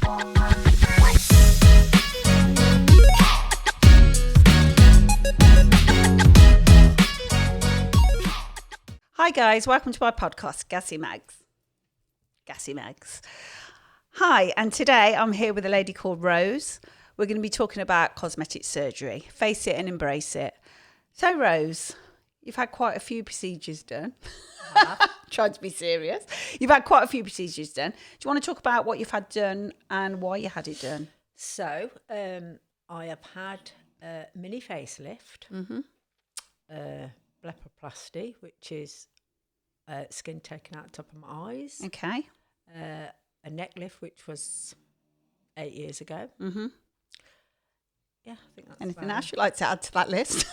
Hi guys, welcome to my podcast, Gassy Mags. Hi, and today I'm here with a lady called Rose. We're going to be talking about cosmetic surgery. Face it and embrace it. So Rose, you've had quite a few procedures done. Trying to be serious. You've had quite a few procedures done. Do you want to talk about what you've had done and why you had it done? So, I have had a mini facelift, blepharoplasty, which is skin taken out the top of my eyes. Okay. A neck lift, which was 8 years ago. Mm-hmm. Yeah, I think that's Anything about else you'd like to add to that list?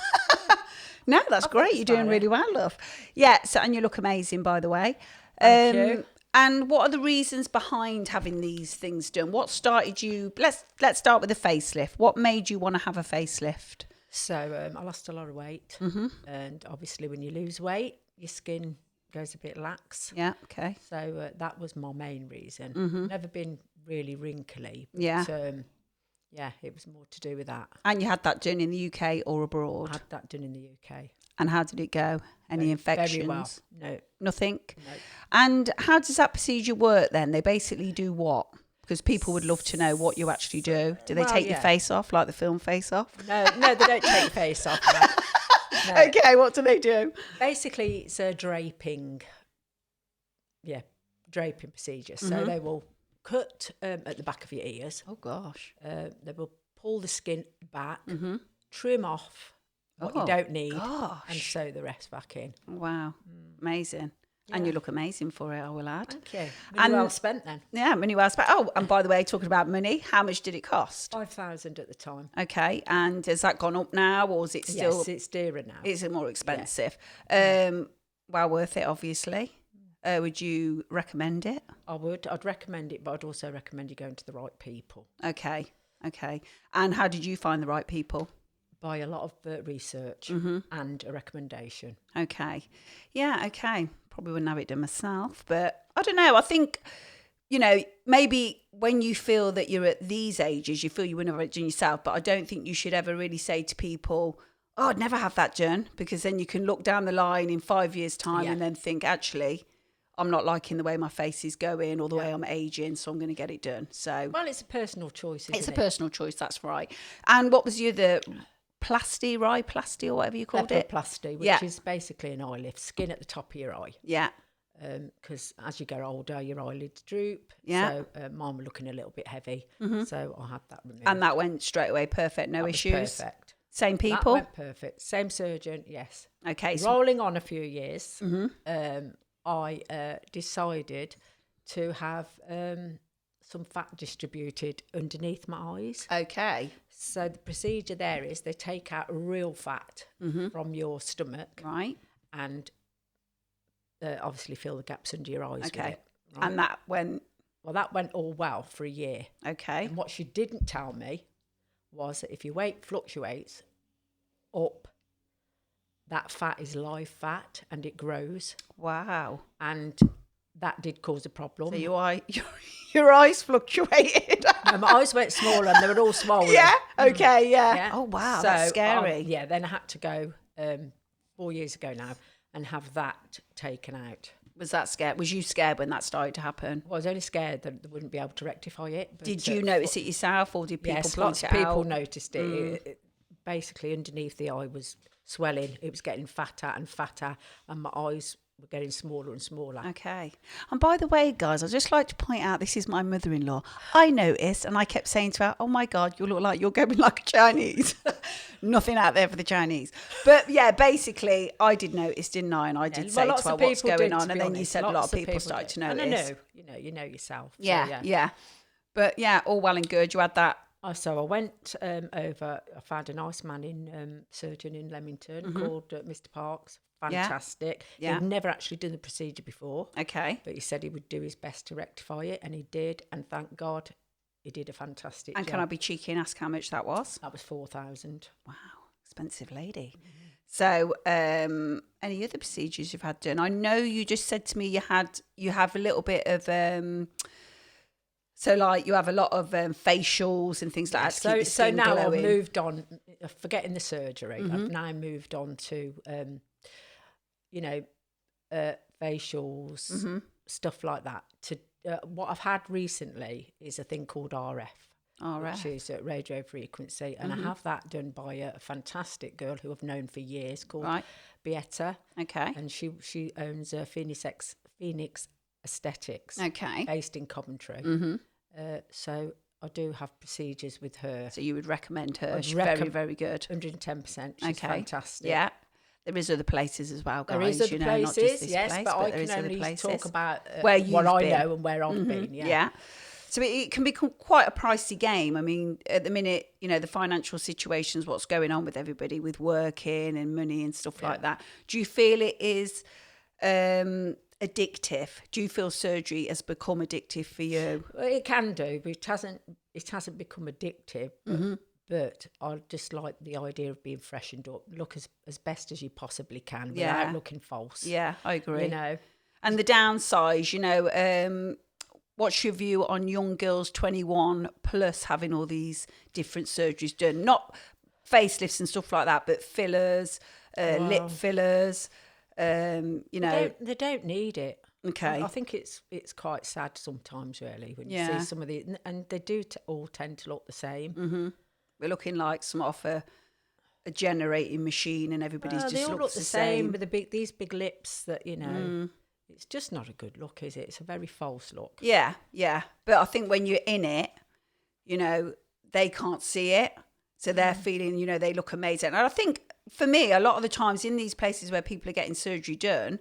No, that's I think great. that's You're doing about really it. well, love. Yeah, so and you look amazing, by the way. Thank you. And what are the reasons behind having these things done? What started you? Let's start with the facelift. What made you want to have a facelift? So, I lost a lot of weight. And obviously when you lose weight, your skin goes a bit lax. Yeah. Okay. So that was my main reason. Never been really wrinkly. But, Yeah. yeah, it was more to do with that. And you had that done in the UK or I abroad? had that done in the UK. And how did it go? Any infections? Very well. No. Nothing? No. And how does that procedure work then? They basically do what? Because people would love to know what you actually do. Do they Well, take your yeah. face off like the film Face Off? No, they don't take your face off. No. Okay, what do they do? Basically, it's a draping procedure. So they will cut at the back of your ears. Oh gosh. They will pull the skin back, trim off what you don't need, and sew the rest back in. Wow. Amazing. And you look amazing for it, I will add. Thank you. And- Well spent then. Yeah, money well spent. Oh, and by the way, talking about money, how much did it cost? 5,000 at the time. Okay, and has that gone up now, or is it still? Yes, it's dearer now. Is it more expensive? Well worth it, obviously. Would you recommend it? I would. I'd recommend it, but I'd also recommend you going to the right people. Okay. And how did you find the right people? By a lot of research and a recommendation. Okay. Yeah, okay. Probably wouldn't have it done myself, but I don't know. I think, maybe when you feel that you're at these ages, you feel you wouldn't have it done yourself, but I don't think you should ever really say to people, oh, I'd never have that done, because then you can look down the line in 5 years' time and then think, actually, I'm not liking the way my face is going or the way I'm aging, so I'm going to get it done. So, Well, it's a personal choice, isn't it? it's a personal choice, that's right. And what was the other... rhinoplasty or whatever you called it? Blepharoplasty, which is basically an eye lift, skin at the top of your eye. Yeah. Because as you get older, your eyelids droop. Yeah. So mine were looking a little bit heavy. So I had that removed. And that went straight away perfect, no That was issues. perfect. Same That people? went perfect. Same surgeon, yes. Okay. So, Rolling on a few years, I decided to have some fat distributed underneath my eyes. okay. So the procedure there is they take out real fat from your stomach Right. and obviously fill the gaps under your eyes with Okay. it. Right? And that went, Well, that went all well for a year. okay. And what she didn't tell me was that if your weight fluctuates up, that fat is live fat and it grows. Wow. And that did cause a problem. So your eyes fluctuated. No, my eyes went smaller and they were all swollen. Yeah. Okay. Yeah. Yeah. Oh, wow. So, That's scary. then I had to go 4 years ago now and have that taken out. Was that scared? Was you scared when that started to happen? Well, I was only scared that they wouldn't be able to rectify it. But, Did you notice it yourself, or did people yes, point lots it of people out? noticed it. It. Basically, underneath the eye was swelling. It was getting fatter and fatter, and my eyes were getting smaller and smaller. Okay. And by the way, guys, I'd just like to point out, this is my mother-in-law. I noticed, and I kept saying to her, oh my God, you look like you're going like a Chinese. Nothing out there for the Chinese. But yeah, basically, I did notice, didn't I? And I did say to lots her, of what's people going did, on? to And be then you honest. said a lot Lots of people started did. to And notice. you know yourself. So, Yeah, yeah. But yeah, all well and good. You had that. So I went over. I found a nice man in surgeon in Leamington called Mr. Parks. Fantastic. Yeah. He'd never actually done the procedure before. Okay. But he said he would do his best to rectify it, and he did. And thank God, he did a fantastic And job. can I be cheeky and ask how much that was? That was 4,000. Wow, expensive lady. So, any other procedures you've had done? I know you just said to me you have a little bit of So like you have a lot of facials and things like that to keep your skin now glowing. I've moved on, forgetting the surgery. I've now moved on to, facials, stuff like that. To what I've had recently is a thing called RF. Which is radio frequency, and I have that done by a fantastic girl who I've known for years called Beata. Okay. And she owns Phoenix Aesthetics. Okay. Based in Coventry. So I do have procedures with her. So you would recommend her? She's very, very good. 110%. She's fantastic. Yeah. There is other places as well, guys. There is other places, not just this yes, place, but I there can is other only places. talk about where what I been. know and where I've been. Yeah. So it can become quite a pricey game. I mean, at the minute, the financial situations, what's going on with everybody with working and money and stuff like that. Do you feel it is addictive? Do you feel surgery has become addictive for you? Well, it can do, but it hasn't become addictive. But I just like the idea of being freshened up, look as best as you possibly can without looking false. Yeah, I agree. And the downsize, what's your view on young girls 21 plus having all these different surgeries done? Not facelifts and stuff like that, but fillers, lip fillers. They don't need it. Okay. I think it's quite sad sometimes, really, when you see some of the, and they do all tend to look the same. We're looking like some off a generating machine, and everybody's just they all looks look the same. with these big lips that it's just not a good look, is it? It's a very false look. Yeah. But I think when you're in it, they can't see it, so they're feeling, they look amazing. And I think for me, a lot of the times in these places where people are getting surgery done,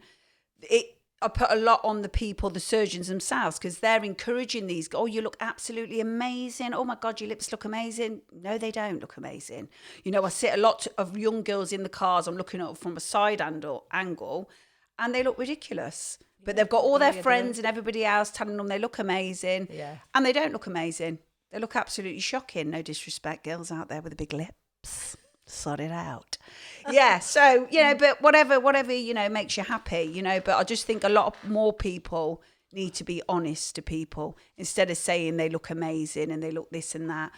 I put a lot on the people, the surgeons themselves, because they're encouraging these. Oh, you look absolutely amazing. Oh my God, your lips look amazing. No, they don't look amazing. I sit a lot of young girls in the cars. I'm looking at from a side angle, and they look ridiculous. But they've got all their friends and everybody else telling them they look amazing. Yeah. And they don't look amazing. They look absolutely shocking. No disrespect, girls out there with the big lips. Sort it out. Yeah, so, but whatever, makes you happy, but I just think a lot more people need to be honest to people instead of saying they look amazing and they look this and that.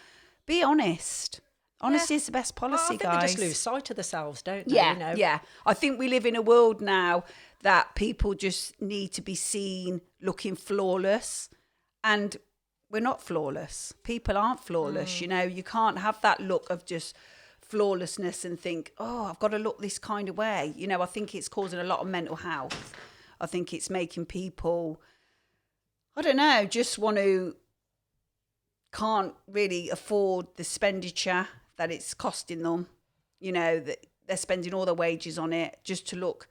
Be honest. Honesty is the best policy, guys. They just lose sight of themselves, don't they? Yeah. I think we live in a world now that people just need to be seen looking flawless, and we're not flawless. People aren't flawless, You can't have that look of just flawlessness and think, oh, I've got to look this kind of way. I think it's causing a lot of mental health. I think it's making people, I don't know, just can't really afford the expenditure that it's costing them. That they're spending all their wages on it just to look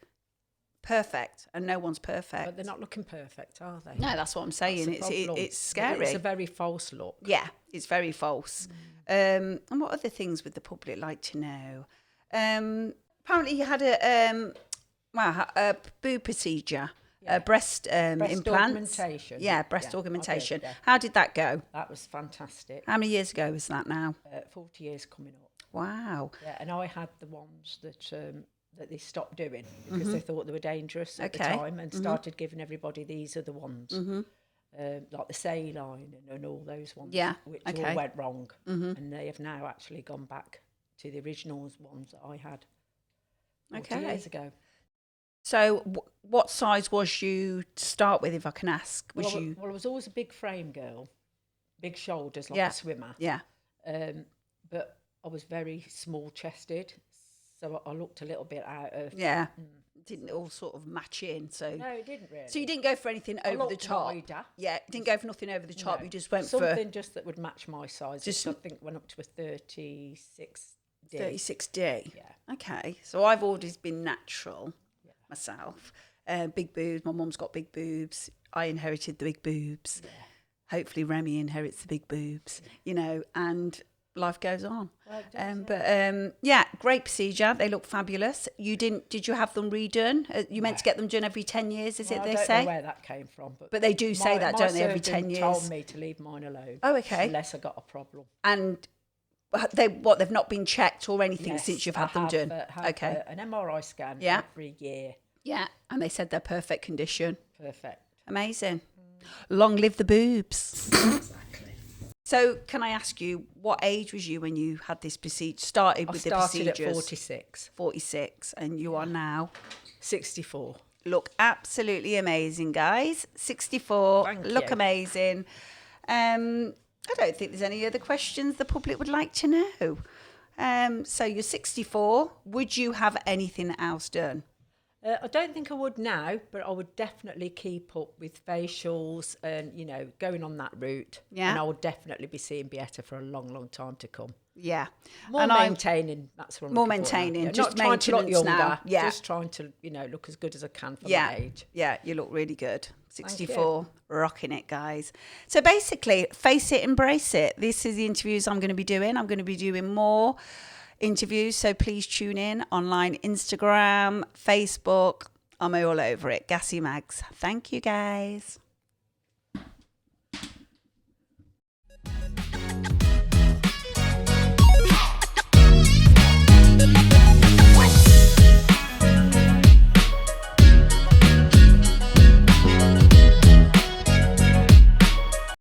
perfect, and no one's perfect. But they're not looking perfect, are they? No, that's what I'm saying. It's scary. It's a very false look. Yeah, it's very false. And what other things would the public like to know? Apparently you had a boob procedure, breast implants. Augmentation. Yeah, breast augmentation. I did, yeah. How did that go? That was fantastic. How many years ago was that now? 40 years coming up. Wow. Yeah, and I had the ones that they stopped doing because they thought they were dangerous at the time, and started giving everybody these other ones. Like the saline and all those ones, which all went wrong. And they have now actually gone back to the original ones that I had 40 years ago. So what size was you to start with, if I can ask? Well, I was always a big frame girl, big shoulders like a swimmer. Yeah. But I was very small-chested, so I looked a little bit out of... Yeah. Didn't all sort of match in, so... No, it didn't really. So you didn't go for anything over the top? Wider. Yeah, didn't go for nothing over the top, you just went something just that would match my size. Just, I think went up to a 36D. 36D? Yeah. Okay, so I've always been natural myself. Big boobs, my mum's got big boobs. I inherited the big boobs. Yeah. Hopefully Remy inherits the big boobs, and... life goes on. Well, great procedure. They look fabulous. Did you have them redone? You meant to get them done every 10 years, is it, they say? I don't know where that came from. But they do say that, don't they, every 10 years? Told me to leave mine alone. Oh, okay. Unless I got a problem. And they've not been checked or anything since you've had them done? Okay. An MRI scan every year. Yeah, and they said they're perfect condition. Perfect. Amazing. Long live the boobs. So can I ask you, what age was you when you had this procedure? Started with the procedures? I started at 46. 46, and you are now? 64. Look absolutely amazing, guys. 64, look amazing. I don't think there's any other questions the public would like to know. So you're 64. Would you have anything else done? I don't think I would now, but I would definitely keep up with facials and, you know, going on that route. Yeah. And I would definitely be seeing Beata for a long, long time to come. Yeah. More and maintaining, that's what I'm more looking for now. maintaining, Yeah, just not trying to look maintenance younger, now. Yeah. just trying to, you know, look as good as I can for Yeah. my age. Yeah, you look really good. 64, rocking it, guys. So basically, face it, embrace it. This is the interviews I'm going to be doing. I'm going to be doing more interviews, so please tune in online, Instagram, Facebook. I'm all over it. Gassy Mags. Thank you, guys.